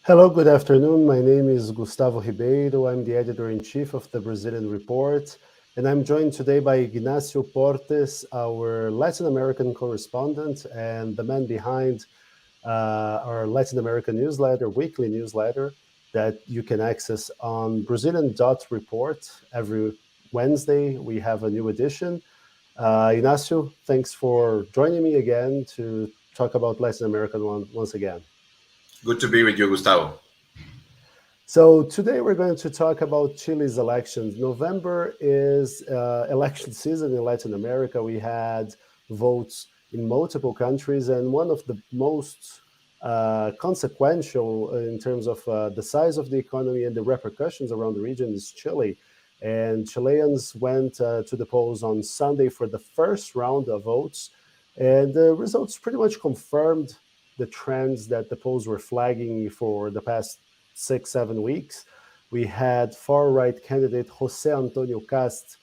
Hello, good afternoon. My name is Gustavo Ribeiro. I'm the editor-in-chief of the Brazilian Report, and I'm joined today by Ignacio Portes, our Latin American correspondent and the man behind our Latin American newsletter, weekly newsletter, that you can access on Brazilian.report. Every Wednesday, we have a new edition. Ignacio, thanks for joining me again to talk about Latin American once again. Good to be with you, Gustavo. So today we're going to talk about Chile's elections. November is election season in Latin America. We had votes in multiple countries, and one of the most consequential in terms of the size of the economy and the repercussions around the region is Chile. And Chileans went to the polls on Sunday for the first round of votes, and the results pretty much confirmed the trends that the polls were flagging for the past 6-7 weeks. We had far-right candidate José Antonio Cast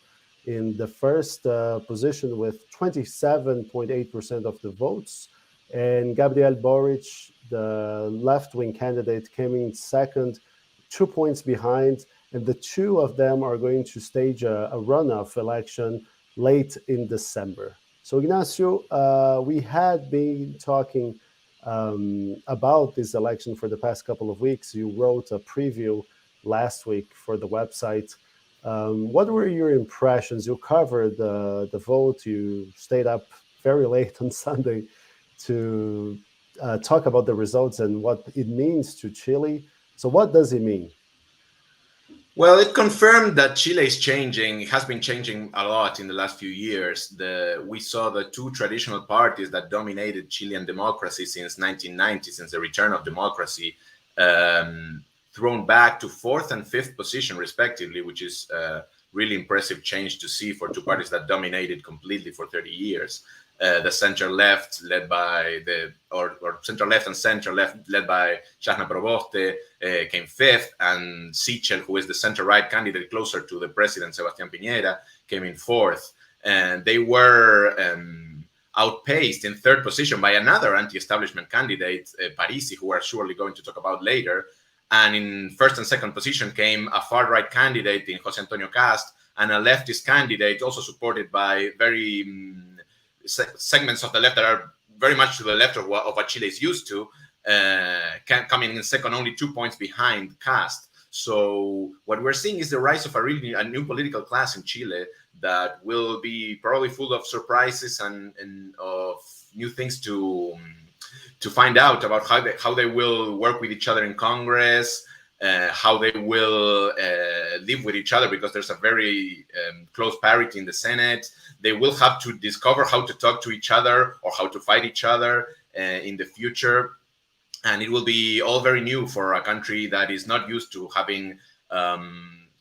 in the first position with 27.8% of the votes, and Gabriel Boric, the left-wing candidate, came in second, 2 points behind, and the two of them are going to stage a runoff election late in December. So, Ignacio, we had been talking about this election for the past couple of weeks. You wrote a preview last week for the website. What were your impressions? You covered the vote. You stayed up very late on Sunday to talk about the results and what it means to Chile. So what does it mean? Well, it confirmed that Chile is changing. It has been changing a lot in the last few years. We saw the two traditional parties that dominated Chilean democracy since 1990, since the return of democracy, thrown back to fourth and fifth position, respectively, which is a really impressive change to see for two parties that dominated completely for 30 years. The center left, led by or center left and center left, led by Jasna Proboste, came fifth, and Sichel, who is the center right candidate closer to the president, Sebastián Piñera, came in fourth. And they were outpaced in third position by another anti-establishment candidate, Parisi, who we're surely going to talk about later. And in first and second position came a far-right candidate in José Antonio Cast and a leftist candidate, also supported by very segments of the left that are very much to the left of what Chile is used to, coming in second, only 2 points behind Cast. So what we're seeing is the rise of a new political class in Chile that will be probably full of surprises and of new things to find out about how they will work with each other in Congress, how they will live with each other, because there's a very close parity in the Senate. They will have to discover how to talk to each other or how to fight each other in the future. And it will be all very new for a country that is not used to having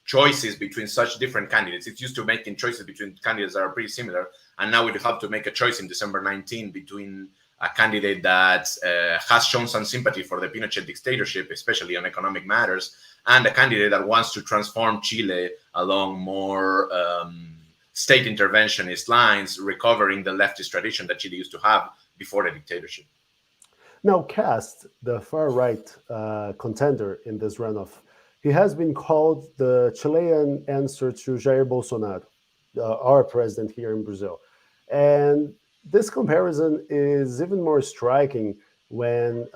choices between such different candidates. It's used to making choices between candidates that are pretty similar. And now we have to make a choice in December 19 between a candidate that has shown some sympathy for the Pinochet dictatorship, especially on economic matters, and a candidate that wants to transform Chile along more state interventionist lines, recovering the leftist tradition that Chile used to have before the dictatorship. Now, Cast, the far-right contender in this runoff, he has been called the Chilean answer to Jair Bolsonaro, our president here in Brazil. And this comparison is even more striking when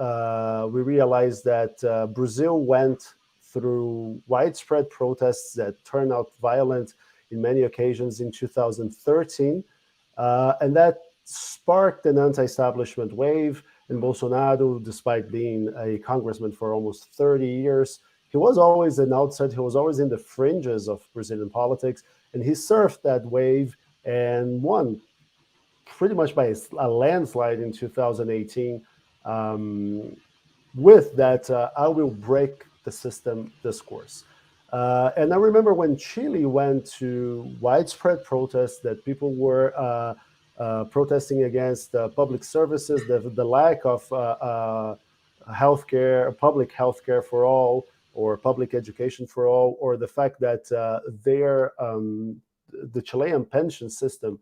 we realize that Brazil went through widespread protests that turned out violent in many occasions in 2013, and that sparked an anti-establishment wave. And Bolsonaro, despite being a congressman for almost 30 years, he was always an outsider. He was always in the fringes of Brazilian politics, and he surfed that wave and won pretty much by a landslide in 2018 with that I will break the system discourse. And I remember when Chile went to widespread protests that people were protesting against public services, the lack of healthcare, public healthcare for all, or public education for all, or the fact that the Chilean pension system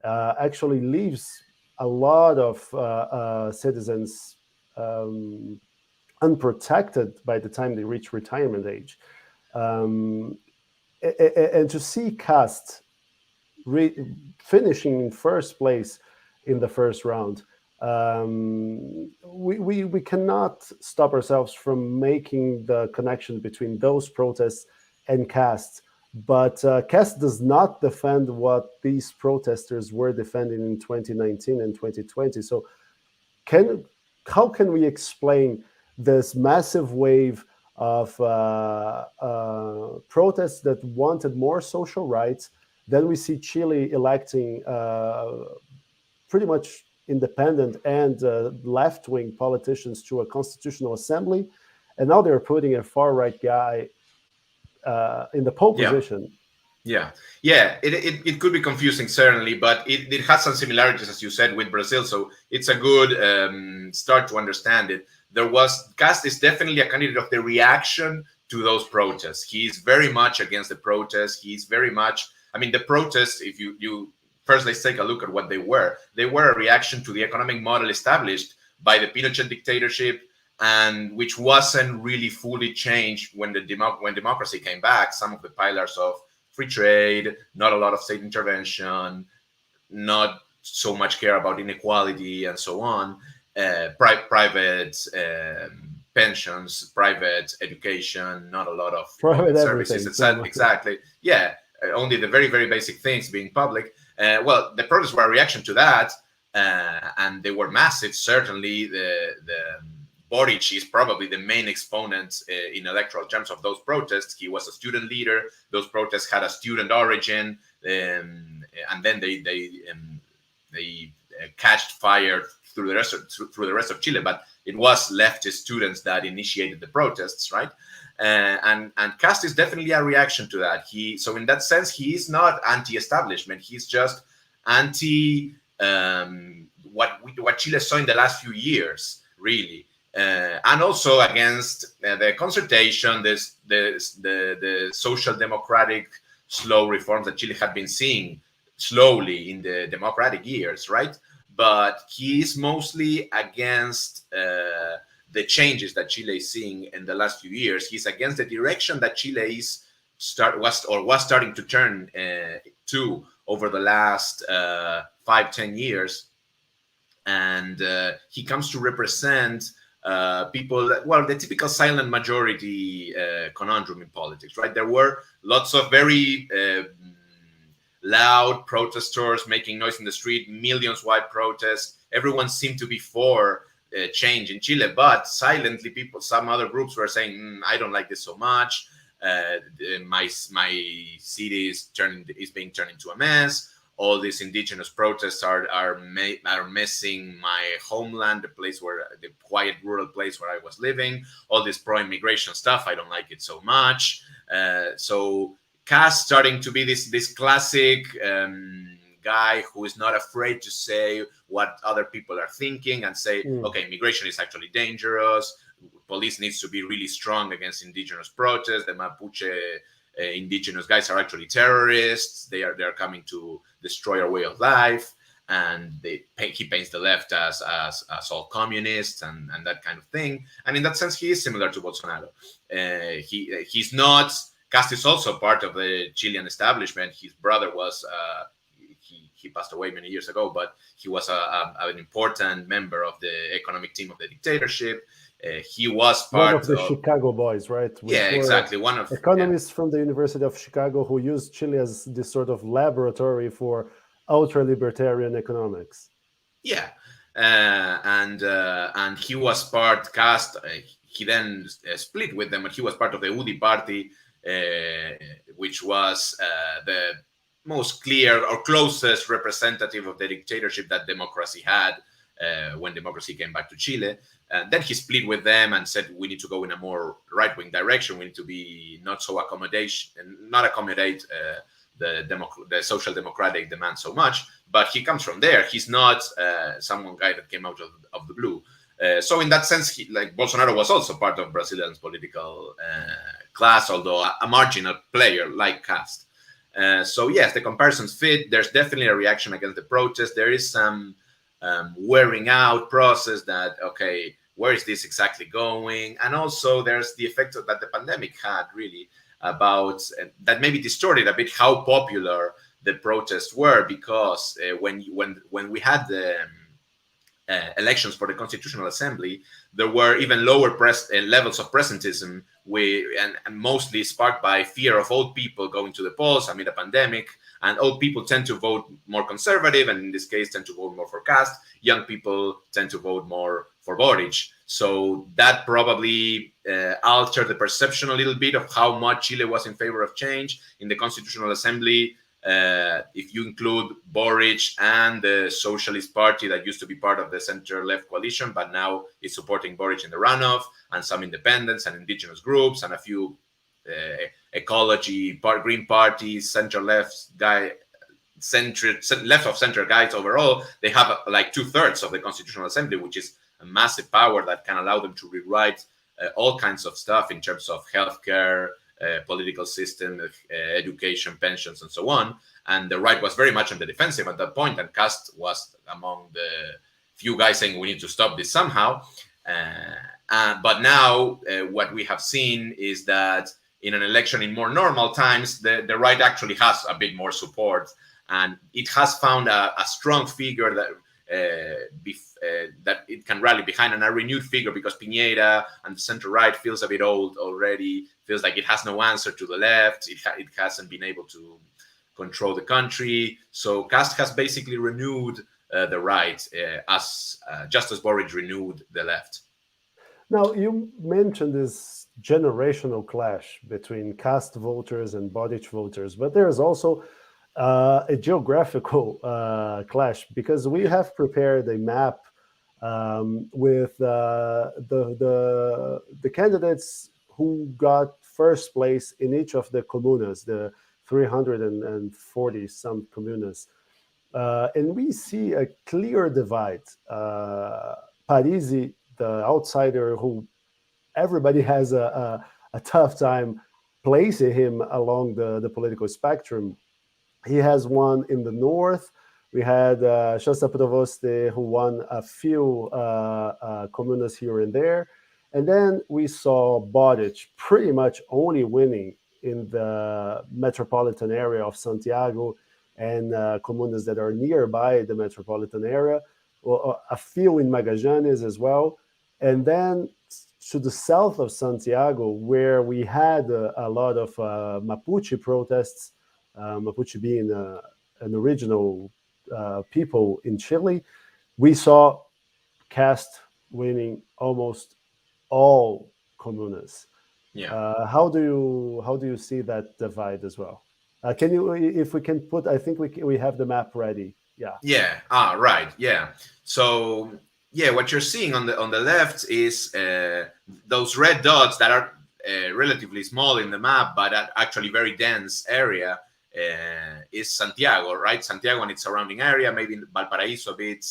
actually leaves a lot of citizens unprotected by the time they reach retirement age. Um, and to see Cast finishing in first place in the first round, we cannot stop ourselves from making the connection between those protests and Cast. But Cast does not defend what these protesters were defending in 2019 and 2020. So can how can we explain this massive wave of protests that wanted more social rights? Then we see Chile electing pretty much independent and left-wing politicians to a constitutional assembly, and now they're putting a far-right guy in the pole Yeah. position. Yeah. It could be confusing, certainly, but it has some similarities, as you said, with Brazil. So it's a good start to understand it. Cast is definitely a candidate of the reaction to those protests. He's very much against the protests. He's very much, I mean, the protests, if you first, let's take a look at what they were. They were a reaction to the economic model established by the Pinochet dictatorship, and which wasn't really fully changed when when democracy came back. Some of the pillars of free trade, not a lot of state intervention, not so much care about inequality and so on, private pensions, private education, not a lot of Private services, etc. Exactly. Yeah, only the very, very basic things being public. Well, the protests were a reaction to that, and they were massive. Certainly, the Boric is probably the main exponent in electoral terms of those protests. He was a student leader. Those protests had a student origin, and then they catched fire through the rest of Chile. But it was leftist students that initiated the protests, right? And Cast is definitely a reaction to that. So in that sense, he is not anti-establishment. He's just anti what Chile saw in the last few years, really. And also against the concertation, the social democratic slow reforms that Chile had been seeing slowly in the democratic years, right? But he is mostly against the changes that Chile is seeing in the last few years. He's against the direction that Chile was starting to turn to over the last 5-10 years, and he comes to represent people, well, the typical silent majority conundrum in politics, right? There were lots of very loud protesters making noise in the street, millions-wide protests. Everyone seemed to be for change in Chile, but silently, some other groups were saying, I don't like this so much. My city is being turned into a mess. All these indigenous protests are missing my homeland, the quiet rural place where I was living. All this pro-immigration stuff, I don't like it so much. So Cast starting to be this classic guy who is not afraid to say what other people are thinking and say, okay, immigration is actually dangerous. Police needs to be really strong against indigenous protests. The Mapuche indigenous guys are actually terrorists. They are coming to destroy our way of life, and he paints the left as all communists and that kind of thing. And in that sense, he is similar to Bolsonaro. He's not. Cast is also part of the Chilean establishment. His brother was he passed away many years ago, but he was an important member of the economic team of the dictatorship. He was part of the Chicago boys, right? Yeah, exactly. One of economists from the University of Chicago who used Chile as this sort of laboratory for ultra-libertarian economics. Yeah, and he was Cast. He then split with them, and he was part of the UDI party, which was the most clear or closest representative of the dictatorship that democracy had when democracy came back to Chile. And then he split with them and said, we need to go in a more right-wing direction. We need to be not accommodate the social democratic demand so much. But he comes from there. He's not someone guy that came out of the blue. So in that sense, like Bolsonaro was also part of Brazilian's political class, although a marginal player like Cast. So yes, the comparisons fit. There's definitely a reaction against the protest. There is some wearing out process that, okay, where is this exactly going? And also there's the effect that the pandemic had really about that maybe distorted a bit how popular the protests were, because when we had the elections for the Constitutional Assembly, there were even lower levels of presentism, and mostly sparked by fear of old people going to the polls amid a pandemic. And old people tend to vote more conservative, and in this case, tend to vote more for Cast. Young people tend to vote more for Boric. So that probably altered the perception a little bit of how much Chile was in favor of change. In the Constitutional Assembly, if you include Boric and the Socialist Party that used to be part of the center-left coalition, but now is supporting Boric in the runoff, and some independents and indigenous groups and a few ecology, Green Party, center-left left of center guys overall, they have like 2/3 of the Constitutional Assembly, which is a massive power that can allow them to rewrite all kinds of stuff in terms of healthcare, political system, education, pensions, and so on. And the right was very much on the defensive at that point, and Cast was among the few guys saying we need to stop this somehow. But now what we have seen is that in an election in more normal times, the right actually has a bit more support, and it has found a strong figure that that it can rally behind, and a renewed figure, because Piñera and the center-right feels a bit old already, feels like it has no answer to the left, it hasn't been able to control the country. So Cast has basically renewed the right, just as Boric renewed the left. Now, you mentioned this generational clash between Cast voters and Boric voters, but there's also a geographical clash, because we have prepared a map with the candidates who got first place in each of the comunas, the 340 some comunas, and we see a clear divide. Parisi, the outsider who everybody has a tough time placing him along the political spectrum, he has won in the north. We had Shasta Provoste, who won a few comunas here and there. And then we saw Boric pretty much only winning in the metropolitan area of Santiago and comunas that are nearby the metropolitan area, a few in Magallanes as well. And then to the south of Santiago, where we had a lot of Mapuche protests, Mapuche being an original people in Chile, we saw Cast winning almost all comunas. Yeah. How do you see that divide as well? Can you, if we can put, I think we have the map ready. Yeah. Yeah. Right. Yeah. So yeah, what you're seeing on the left is those red dots that are relatively small in the map, but actually very dense area. Is Santiago, right? Santiago and its surrounding area, maybe Valparaiso a bit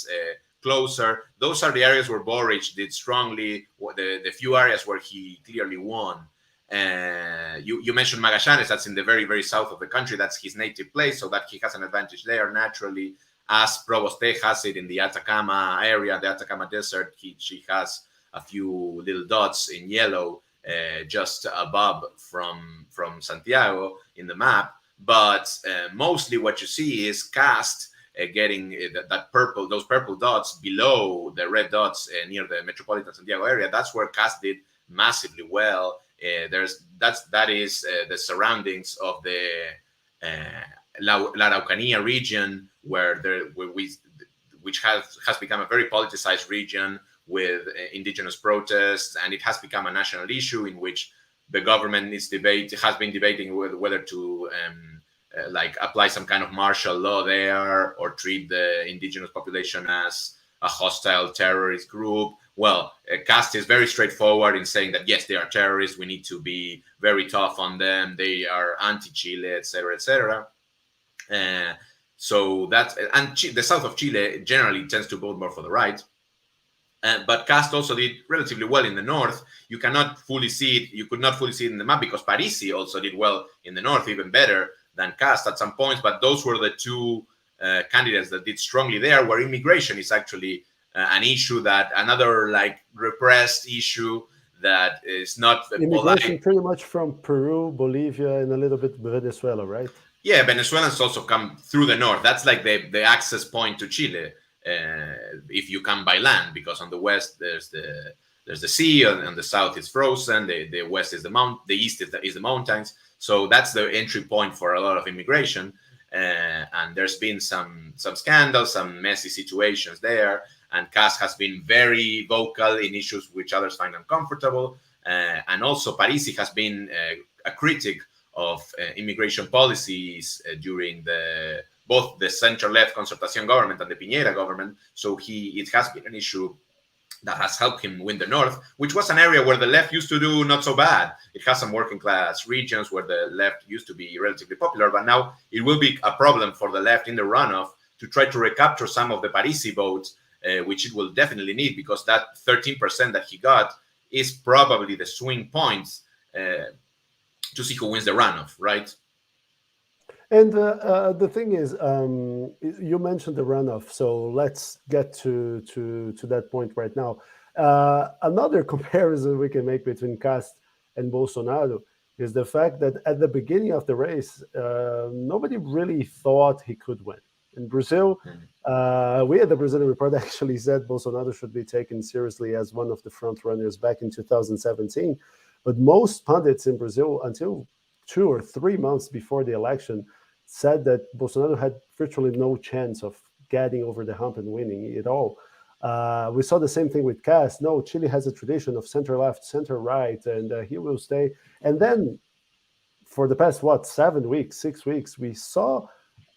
closer. Those are the areas where Boric did strongly, the few areas where he clearly won. You mentioned Magallanes, that's in the very, very south of the country. That's his native place, so that he has an advantage there naturally, as Provoste has it in the Atacama area, the Atacama Desert. She has a few little dots in yellow just above from Santiago in the map. But mostly what you see is Cast getting those purple dots below the red dots near the metropolitan Santiago area. That's where Cast did massively well. That is the surroundings of the La Araucanía region, which has become a very politicized region with indigenous protests, and it has become a national issue in which the government has been debating whether to like apply some kind of martial law there, or treat the indigenous population as a hostile terrorist group. Well, Cast is very straightforward in saying that yes, they are terrorists. We need to be very tough on them. They are anti-Chile, etc., etc. So that's, and the south of Chile generally tends to vote more for the right. But Cast also did relatively well in the north. You cannot fully see it. You could not fully see it in the map, because Parisi also did well in the north, even better than Cast at some points. But those were the two candidates that did strongly there, where immigration is actually an issue that another like repressed issue that is not Immigration polite. pretty much from Peru, Bolivia, and a little bit Venezuela, right? Yeah, Venezuelans also come through the north. That's like the access point to Chile, if you come by land, because on the west there's the sea, and on the south it's frozen. The west is the mount, the east is the mountains. So that's the entry point for a lot of immigration. And there's been some scandals, some messy situations there. And Cas has been very vocal in issues which others find uncomfortable. And also Parisi has been a critic of immigration policies during both the center-left Concertación government and the Piñera government. So it has been an issue that has helped him win the North, which was an area where the left used to do not so bad. It has some working class regions where the left used to be relatively popular, but now it will be a problem for the left in the runoff to try to recapture some of the Parisi votes, which it will definitely need, because that 13% that he got is probably the swing points to see who wins the runoff, right? And the thing is, you mentioned the runoff, so let's get to that point right now. Another comparison we can make between Cast and Bolsonaro is the fact that at the beginning of the race, nobody really thought he could win. In Brazil, we at the Brazilian Report actually said Bolsonaro should be taken seriously as one of the front runners back in 2017. But most pundits in Brazil, until 2 or 3 months before the election, said that Bolsonaro had virtually no chance of getting over the hump and winning at all. We saw the same thing with Cast. No, Chile has a tradition of center-left, center-right, and he will stay. And then for the past, 7 weeks, 6 weeks, we saw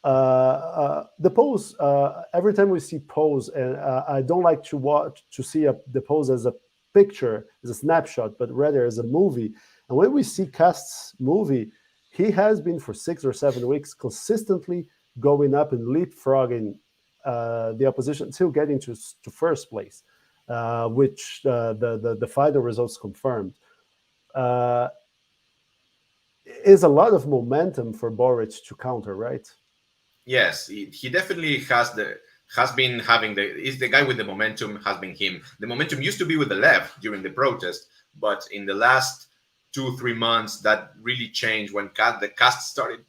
the polls. Every time we see polls, and I don't like to see the polls as a picture, as a snapshot, but rather as a movie. And when we see Cast's movie, he has been for 6 or 7 weeks consistently going up and leapfrogging the opposition till getting to first place, which the final results confirmed. Is a lot of momentum for Boric to counter, right? Yes, he definitely has been having is the guy with the momentum, has been him. The momentum used to be with the left during the protest, but in the last 2-3 months, that really changed when the Cast started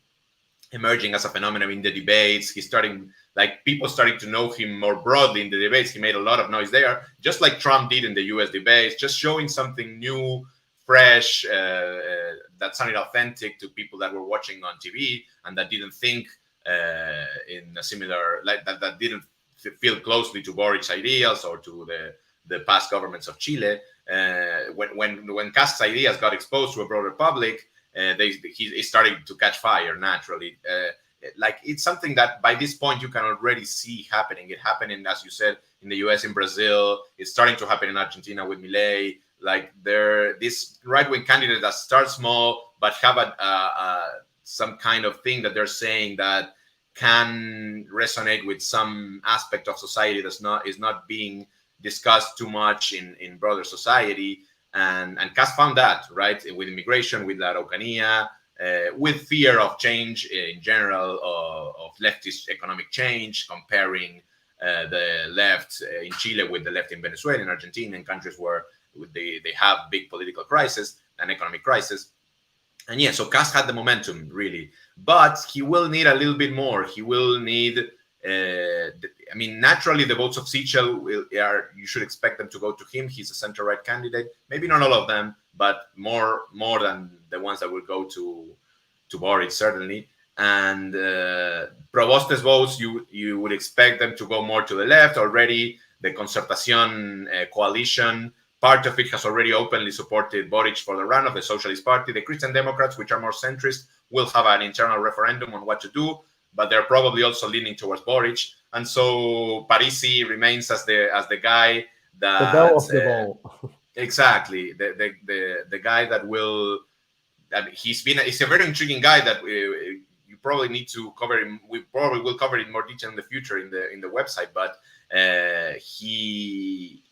emerging as a phenomenon in the debates. He's starting, like, people starting to know him more broadly in the debates. He made a lot of noise there, just like Trump did in the US debates, just showing something new, fresh, that sounded authentic to people that were watching on TV and that didn't think in a similar, like that didn't feel closely to Boric's ideals or to the past governments of Chile. When Cast's ideas got exposed to a broader public, he's starting to catch fire naturally. Like, it's something that by this point you can already see happening. It happening, as you said, in the US, in Brazil. It's starting to happen in Argentina with Milei. Like, this right-wing candidate that start small but have some kind of thing that they're saying that can resonate with some aspect of society is not being discussed too much in broader society. And Cast found that, right, with immigration, with La Araucanía, with fear of change in general, of leftist economic change, comparing the left in Chile with the left in Venezuela, in Argentina, in countries where they have big political crisis and economic crisis. And yeah, so Cast had the momentum, really. But he will need a little bit more. He will need, naturally, the votes of Sichel you should expect them to go to him. He's a center-right candidate. Maybe not all of them, but more than the ones that will go to Boric, certainly. And Proboste's votes, you would expect them to go more to the left. Already, the Concertación coalition, part of it has already openly supported Boric for the run of the Socialist Party. The Christian Democrats, which are more centrist, will have an internal referendum on what to do, but they're probably also leaning towards Boric. And so Parisi remains as the guy that the bell of the ball. Exactly, the guy that will. He's a very intriguing guy that you probably need to cover him. We probably will cover it in more detail in the future in the website, but he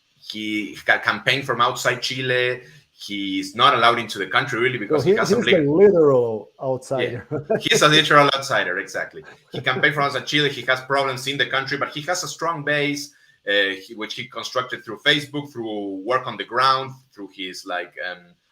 got campaigned from outside Chile. He's not allowed into the country, really, because he's a literal outsider. Yeah, he's a literal outsider, exactly. He campaigned from outside Chile. He has problems in the country, but he has a strong base. which he constructed through Facebook, through work on the ground, through his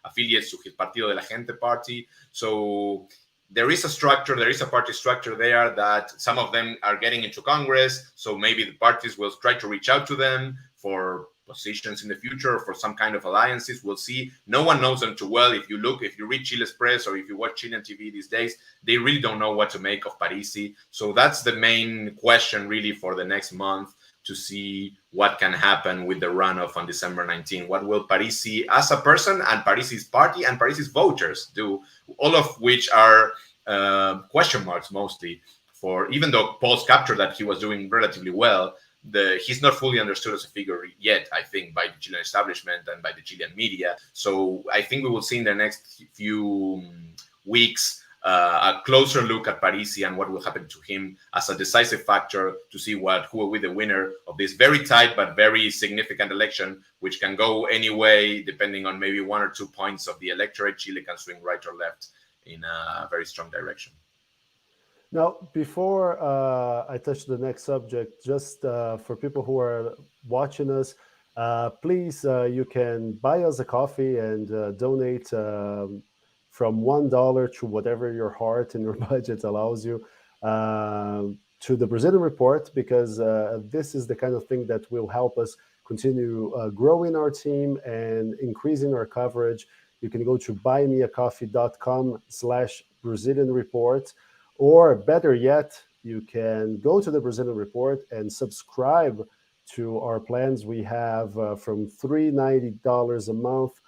affiliates to his Partido de la Gente party. So there is a structure, there is a party structure there that some of them are getting into Congress. So maybe the parties will try to reach out to them for positions in the future, for some kind of alliances. We'll see. No one knows them too well. If you read Chile's press or if you watch Chilean TV these days, they really don't know what to make of Parisi. So that's the main question really for the next month, to see what can happen with the runoff on December 19. What will Parisi as a person and Parisi's party and Parisi's voters do? All of which are question marks mostly, for even though polls captured that he was doing relatively well, he's not fully understood as a figure yet, I think, by the Chilean establishment and by the Chilean media. So I think we will see in the next few weeks a closer look at Parisi and what will happen to him as a decisive factor to see who will be the winner of this very tight but very significant election, which can go any way depending on maybe 1 or 2 points of the electorate. Chile can swing right or left in a very strong direction. Now, before I touch the next subject, just for people who are watching us, please, you can buy us a coffee and donate from $1 to whatever your heart and your budget allows you to the Brazilian Report, because this is the kind of thing that will help us continue growing our team and increasing our coverage. You can go to buymeacoffee.com/Brazilian Report. Or better yet, you can go to the Brazilian Report and subscribe to our plans. We have from $390 a month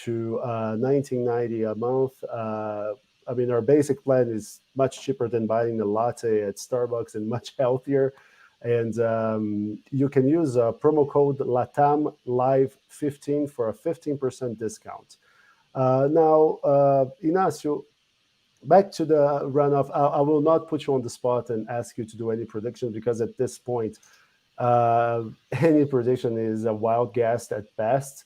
to $19.90 a month. I mean, our basic plan is much cheaper than buying a latte at Starbucks and much healthier. And you can use promo code LATAMLIVE15 for a 15% discount. Now, Ignacio, back to the runoff. I will not put you on the spot and ask you to do any predictions, because at this point, any prediction is a wild guess at best.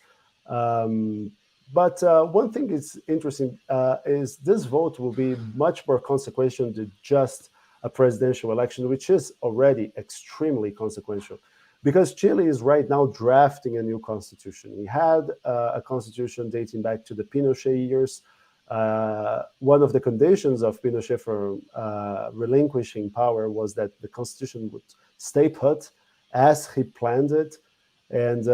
But one thing is interesting is this vote will be much more consequential than just a presidential election, which is already extremely consequential, because Chile is right now drafting a new constitution. We had a constitution dating back to the Pinochet years. One of the conditions of Pinochet for relinquishing power was that the constitution would stay put as he planned it. And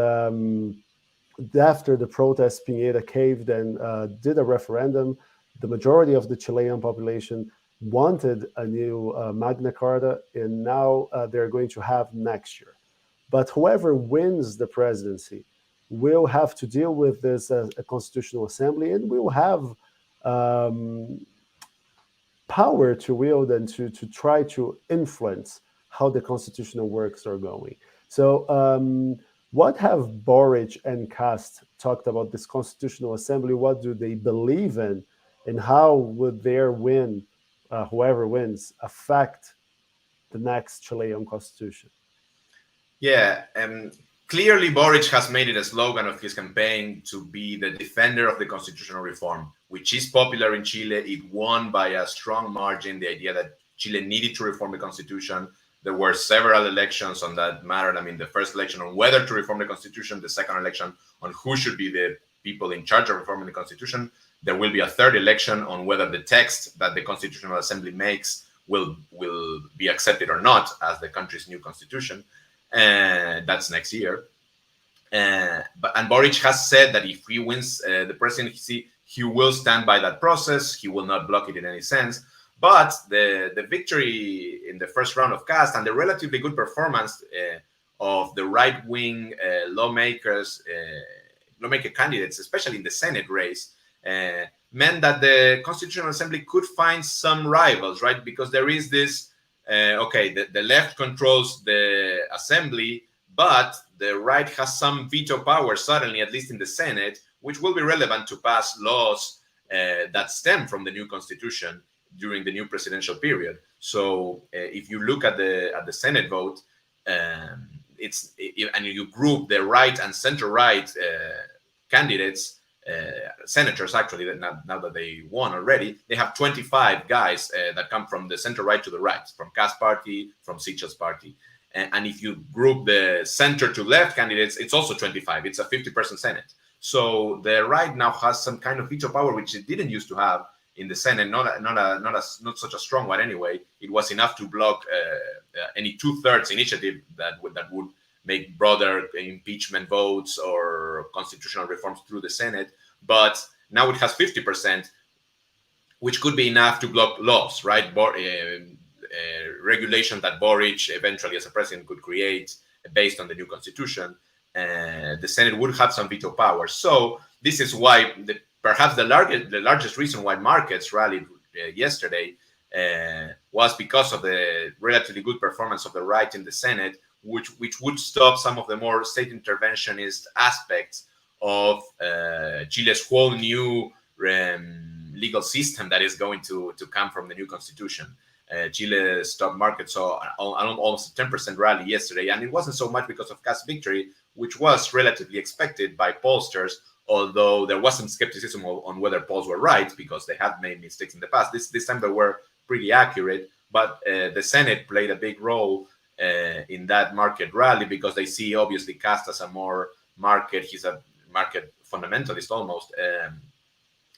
after the protests, Pineda caved and did a referendum. The majority of the Chilean population wanted a new Magna Carta, and now they're going to have next year. But whoever wins the presidency will have to deal with this as a constitutional assembly, and will have power to wield and to try to influence how the constitutional works are going. So what have Boric and Kast talked about this constitutional assembly? What do they believe in? And how would their win, whoever wins, affect the next Chilean constitution? Yeah, clearly Boric has made it a slogan of his campaign to be the defender of the constitutional reform, which is popular in Chile. It won by a strong margin, the idea that Chile needed to reform the constitution. There were several elections on that matter. I mean, the first election on whether to reform the constitution, the second election on who should be the people in charge of reforming the constitution. There will be a third election on whether the text that the Constitutional Assembly makes will be accepted or not as the country's new constitution. And that's next year. And Boric has said that if he wins the presidency, he will stand by that process. He will not block it in any sense. But the victory in the first round of Kast and the relatively good performance of the right-wing lawmaker candidates, especially in the Senate race, meant that the Constitutional Assembly could find some rivals, right? Because there is this, the left controls the assembly, but the right has some veto power suddenly, at least in the Senate, which will be relevant to pass laws that stem from the new constitution during the new presidential period. So if you look at the Senate vote, and you group the right and center-right candidates, senators actually, now that they won already, they have 25 guys that come from the center-right to the right, from Kast party, from Sichel's party. And if you group the center to left candidates, it's also 25. It's a 50% Senate. So the right now has some kind of veto power, which it didn't used to have in the Senate. Not such a strong one anyway. It was enough to block any 2/3 initiative that would make broader impeachment votes or constitutional reforms through the Senate. But now it has 50%, which could be enough to block laws, right? Regulation that Boric eventually as a president could create based on the new constitution. The Senate would have some veto power. So this is why perhaps the largest reason why markets rallied yesterday was because of the relatively good performance of the right in the Senate, which would stop some of the more state interventionist aspects of Chile's whole new legal system that is going to come from the new constitution. Chile's stock market saw almost a 10% rally yesterday, and it wasn't so much because of Kast's victory, which was relatively expected by pollsters, although there was some skepticism on whether polls were right because they had made mistakes in the past. This time they were pretty accurate, but the Senate played a big role in that market rally because they see obviously Kast as a more he's a market fundamentalist almost.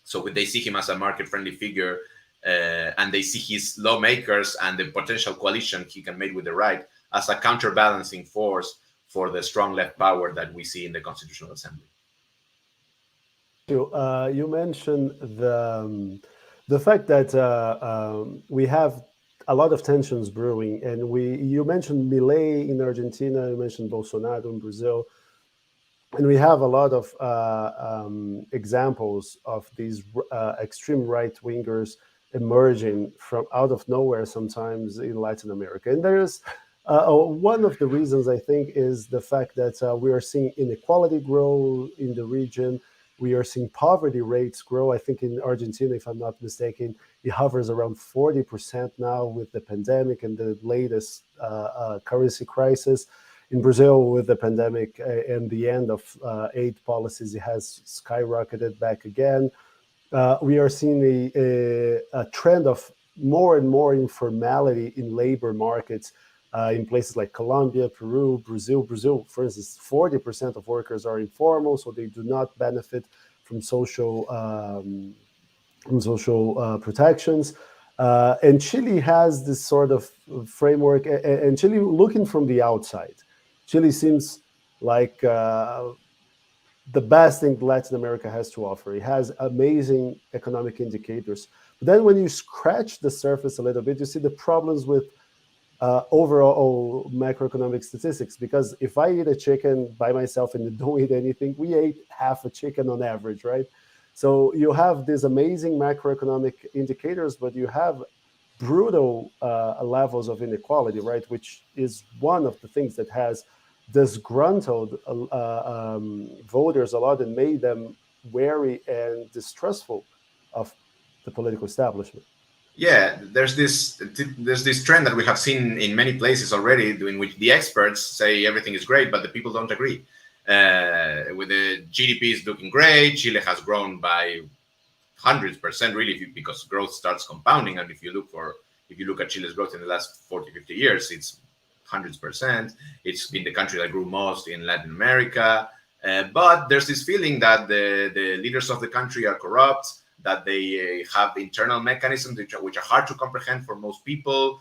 So they see him as a market-friendly figure, and they see his lawmakers and the potential coalition he can make with the right as a counterbalancing force for the strong left power that we see in the Constitutional Assembly. You mentioned the fact that we have a lot of tensions brewing, and you mentioned Milei in Argentina, you mentioned Bolsonaro in Brazil, and we have a lot of examples of these extreme right-wingers emerging from out of nowhere sometimes in Latin America. And there's one of the reasons, I think, is the fact that we are seeing inequality grow in the region. We are seeing poverty rates grow. I think in Argentina, if I'm not mistaken, it hovers around 40% now with the pandemic and the latest currency crisis. In Brazil, with the pandemic and the end of aid policies, it has skyrocketed back again. We are seeing a trend of more and more informality in labor markets in places like Colombia, Peru, Brazil. Brazil, for instance, 40% of workers are informal, so they do not benefit from social protections. And Chile has this sort of framework, and Chile, looking from the outside, Chile seems like the best thing Latin America has to offer. It has amazing economic indicators. But then when you scratch the surface a little bit, you see the problems with overall macroeconomic statistics. Because if I eat a chicken by myself and don't eat anything, we ate half a chicken on average, right? So you have these amazing macroeconomic indicators, but you have brutal levels of inequality, right? Which is one of the things that has disgruntled voters a lot and made them wary and distrustful of the political establishment. Yeah, there's this trend that we have seen in many places already, in which the experts say everything is great, but the people don't agree. With the GDP is looking great, Chile has grown by hundreds% really, because growth starts compounding. And if you look at Chile's growth in the last 40, 50 years, it's hundreds%. It's been the country that grew most in Latin America. But there's this feeling that the leaders of the country are corrupt, that they have internal mechanisms which are hard to comprehend for most people,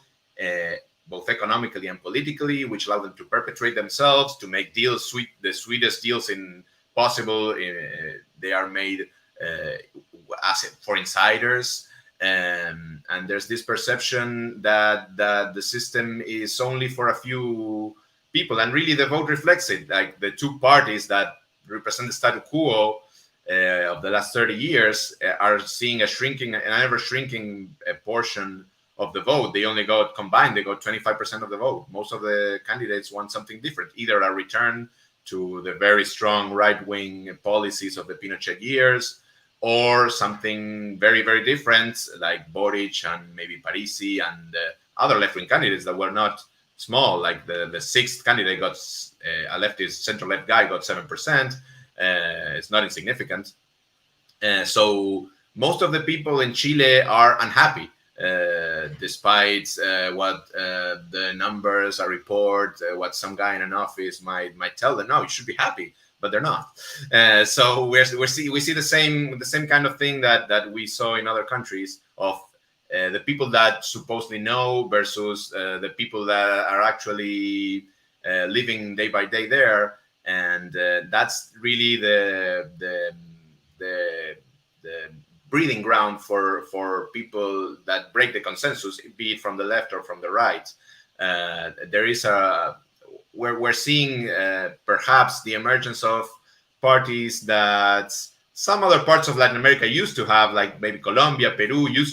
both economically and politically, which allow them to perpetuate themselves, to make deals, the sweetest deals possible. They are made for insiders. And there's this perception that the system is only for a few people, and really the vote reflects it. Like the two parties that represent the status quo of the last 30 years are seeing an ever shrinking portion of the vote. They only got 25% of the vote. Most of the candidates want something different, either a return to the very strong right-wing policies of the Pinochet years, or something very, very different, like Boric and maybe Parisi and other left-wing candidates that were not small. Like the sixth candidate got a leftist, center-left guy got 7%. It's not insignificant. So most of the people in Chile are unhappy despite what the numbers are report, what some guy in an office might tell them. No, you should be happy, but they're not. So we see the same kind of thing that we saw in other countries of the people that supposedly know versus the people that are actually living day by day there, and that's really the the breathing ground for people that break the consensus, be it from the left or from the right. There is a we're seeing perhaps the emergence of parties that some other parts of Latin America used to have, like maybe Colombia, Peru, you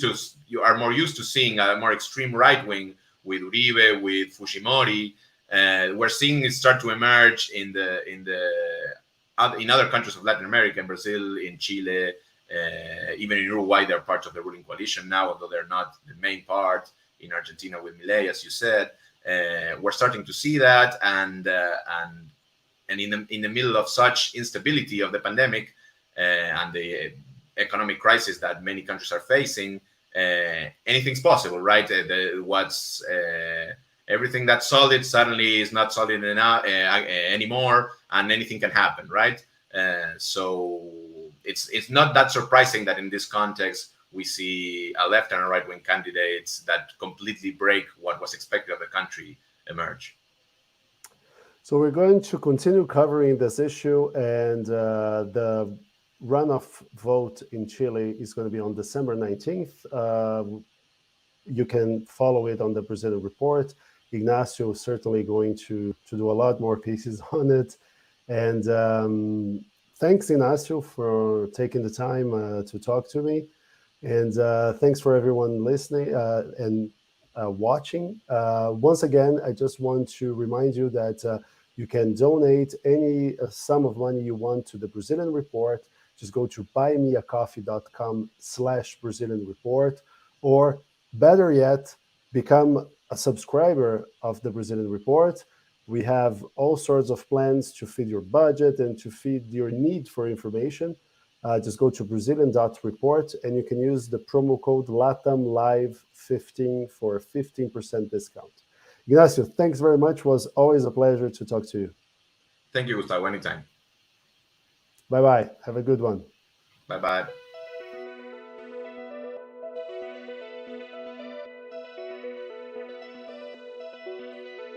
are more used to seeing a more extreme right wing with Uribe, with Fujimori. We're seeing it start to emerge in other countries of Latin America, in Brazil, in Chile, even in Uruguay. They're part of the ruling coalition now, although they're not the main part. In Argentina with Milei, as you said, we're starting to see that, and in the middle of such instability of the pandemic and the economic crisis that many countries are facing, anything's possible, right? What's everything that's solid suddenly is not solid enough anymore, and anything can happen, right? So it's not that surprising that in this context we see a left and a right wing candidates that completely break what was expected of the country emerge. So we're going to continue covering this issue, and the runoff vote in Chile is going to be on December 19th. You can follow it on the Brazilian Report. Ignacio is certainly going to do a lot more pieces on it. And thanks, Ignacio, for taking the time to talk to me. And thanks for everyone listening and watching. Once again, I just want to remind you that you can donate any sum of money you want to the Brazilian Report. Just go to buymeacoffee.com/Brazilian Report, or better yet, become a subscriber of the Brazilian Report. We have all sorts of plans to feed your budget and to feed your need for information. Just go to Brazilian.report, and you can use the promo code LATAMLIVE15 for a 15% discount. Ignacio, thanks very much. It was always a pleasure to talk to you. Thank you, Gustavo. Anytime. Bye bye. Have a good one. Bye bye.